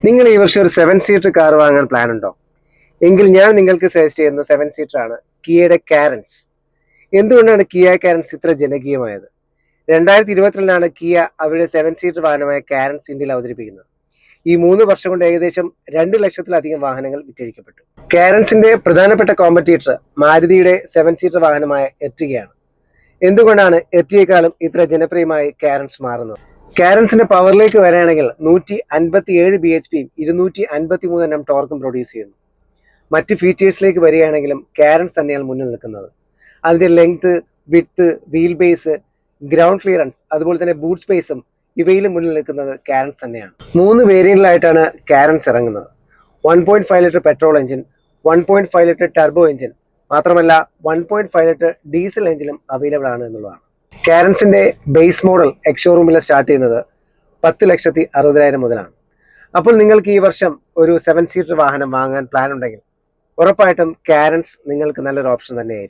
നിങ്ങൾ ഈ വർഷം ഒരു 7 സീറ്റർ കാർ വാങ്ങാൻ പ്ലാൻ ഉണ്ടോ? എങ്കിൽ ഞാൻ നിങ്ങൾക്ക് സജസ്റ്റ് ചെയ്യുന്ന 7 സീറ്റർ ആണ് കിയയുടെ കാരൻസ്. എന്തുകൊണ്ടാണ് കിയ കാരൻസ് ഇത്ര ജനകീയമായത്? 2022 കിയ അവരുടെ 7 സീറ്റർ വാഹനമായ കാരൻസ് ഇന്ത്യയിൽ അവതരിപ്പിക്കുന്നത്. ഈ 3 വർഷം കൊണ്ട് ഏകദേശം 2 ലക്ഷത്തിലധികം വാഹനങ്ങൾ വിറ്റഴിക്കപ്പെട്ടു. കാരൻസിന്റെ പ്രധാനപ്പെട്ട കോമ്പറ്റീറ്റർ മാരുതിയുടെ 7 സീറ്റർ വാഹനമായ എർട്ടിഗയാണ്. എന്തുകൊണ്ടാണ് എർട്ടിഗയെക്കാളും ഇത്ര ജനപ്രിയമായി കാരൻസ് മാറുന്നത്? കാരൻസിന്റെ പവറിലേക്ക് വരികയാണെങ്കിൽ 157 BHPയും 253 Nm ടോർക്കും പ്രൊഡ്യൂസ് ചെയ്യുന്നു. മറ്റ് ഫീച്ചേഴ്സിലേക്ക് വരികയാണെങ്കിലും കാരൻസ് തന്നെയാണ് മുന്നിൽ നിൽക്കുന്നത്. അതിന്റെ length, width, wheel base, ground clearance, അതുപോലെ തന്നെ ബൂട്ട് സ്പേസും ഇവയിലും മുന്നിൽ നിൽക്കുന്നത് കാരൻസ് തന്നെയാണ്. 3 വേരിയന്റിലായിട്ടാണ് കാരൻസ് ഇറങ്ങുന്നത്. 1.5 litre petrol engine, 1.5 litre turbo engine, മാത്രമല്ല 1.5 ലിറ്റർ ഡീസൽ എഞ്ചിനും അവൈലബിൾ ആണ് എന്നുള്ളതാണ്. കാരൻസിന്റെ ബേസ് മോഡൽ എക്സ്ഷോറൂമിൽ സ്റ്റാർട്ട് ചെയ്യുന്നത് 10,60,000 മുതലാണ്. അപ്പോൾ നിങ്ങൾക്ക് ഈ വർഷം ഒരു 7 സീറ്റർ വാഹനം വാങ്ങാൻ പ്ലാൻ ഉണ്ടെങ്കിൽ ഉറപ്പായിട്ടും കാരൻസ് നിങ്ങൾക്ക് നല്ലൊരു ഓപ്ഷൻ തന്നെയായിരിക്കും.